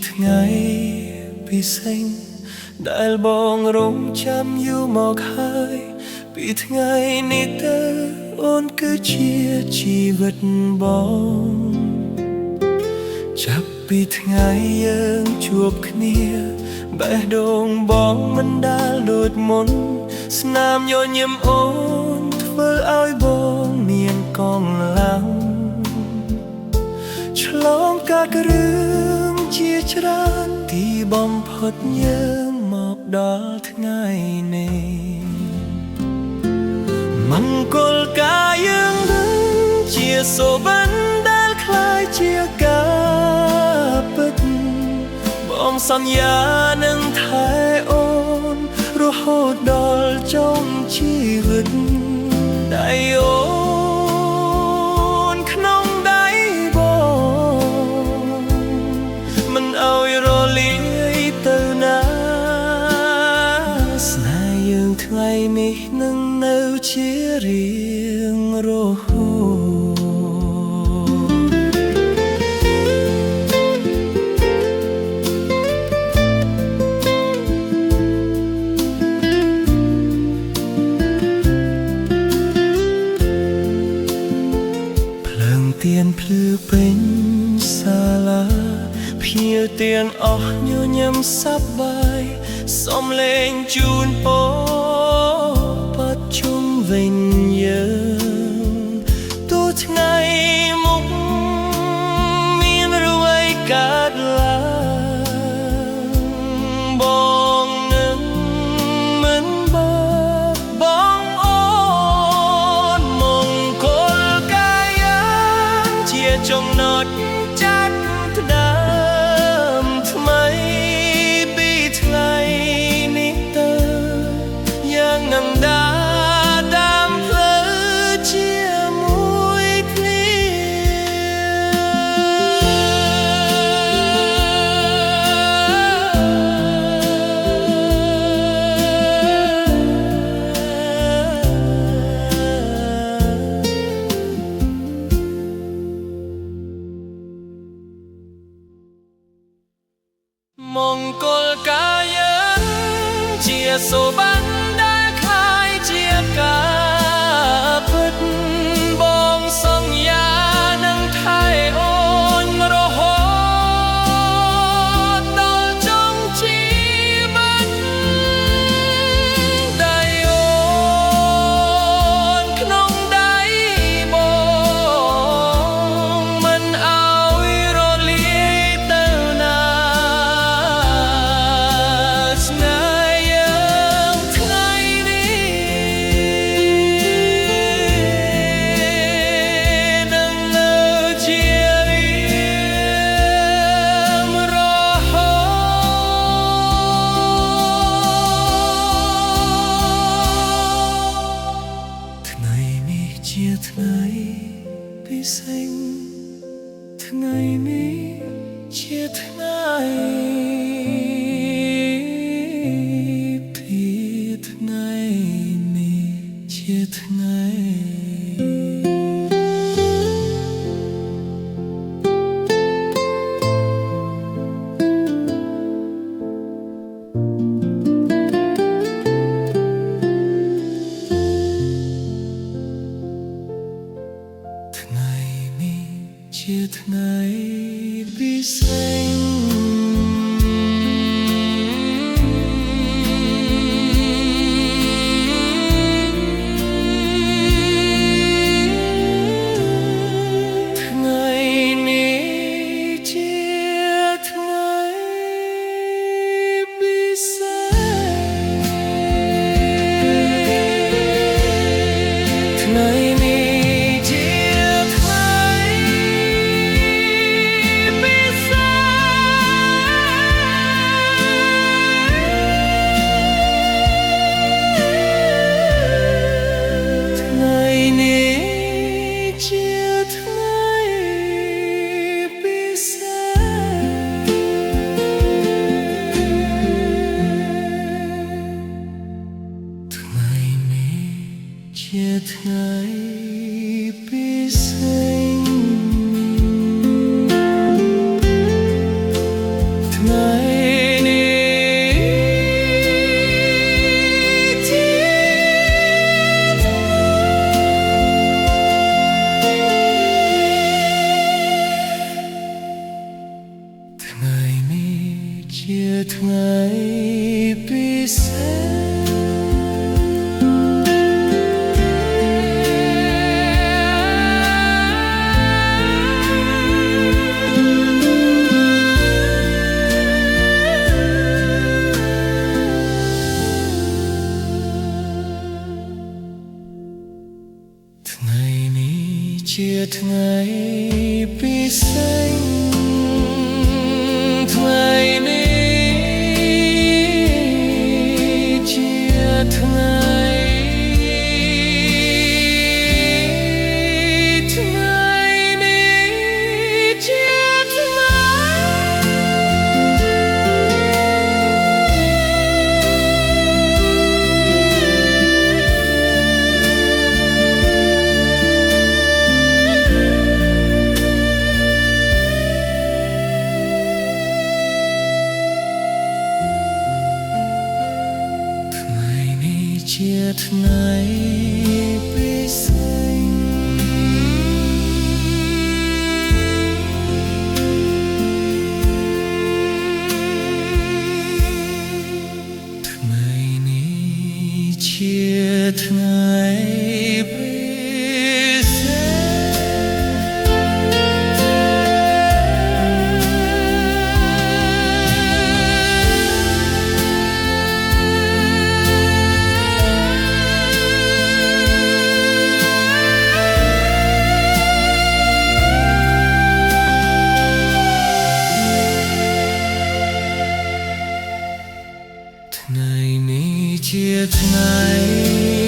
ថ្ងៃពិសេសដែលបងរងចាំយូរមកហើយពីថ្ងៃនេះទៅអូនគឺជាជីវិតបងចាប់ពីថ្ងៃយើងជួបគ្នាបេះដូងបងមិនដាល់ដូចមុនស្នាមញញឹមអូនធ្វើឲ្យបងមានកងឡើងឆ្លងកាត់រឿងជាច្រើនទីបំផុតយើងមកដល់ថ្ងៃនេះមង្គលការយើងនឹងជាសូវិនដែលคล้ายជាការពិតបងសន្យានឹងថែអូនរហូតដល់ចុងជីវិតដៃអូនក្នុងដៃបងមិនឲ្យរលាយទៅណាស្នេហ៍យើងថ្ងៃនេះនឹងនៅជារៀងរហូតទៀនភ្លឺពេញសាលាភ្ញៀវទាំងអស់ញញឹមសប្បាយសំលេងជូនពរបត់ជុំវិញយើងទោះថ្ងៃមុខមានអ្វីកើតឡើងបងនឹងមិនបងអូនមង្គលកាយាជាចំណុចចាប់ផ្ដើមថ្មីពីថ្ងៃនេះទៅយ៉ាងនឹងដើរតាមផ្លូវជាមួយគ្នាមង្គលការយើងជាសូបាំងដែលคล้ายជាការពិតបងសន្យានឹងថែអូនរហូតដល់ចុងជីវិតដៃអូនក្នុងដៃបងមិនឲ្យរលាយទៅណាស្នេហ៍យើងថ្ងៃនេះនឹងនៅជារៀងរហូតថ្ងៃនេះជាថ្ងៃពិសេសថ្ងៃនេះជាថ្ងៃពីថ្ងៃនេះជាថ្ងៃថ្ងៃនេះជាថ្ងៃពិសេសថ្ងៃនេះជាថ្ងៃពិសេសថ្ងៃនេះជាថ្ងៃពិសេសថ្ងៃនេះជាថ្ងៃពិសេសថ្ងៃនេះជាថ្ងៃពិសេស ថ្ងៃនេះថ្ងៃនេះជាថ្ងៃពិសេសថ្ងៃនេះជាថ្ងៃពិសេសថ្ងៃនេះជាថ្ងៃជាថ្ងៃពិសេសថ្ងៃនេះជាថ្ងៃពិសេថ្ងៃនេះជាថ្ងៃ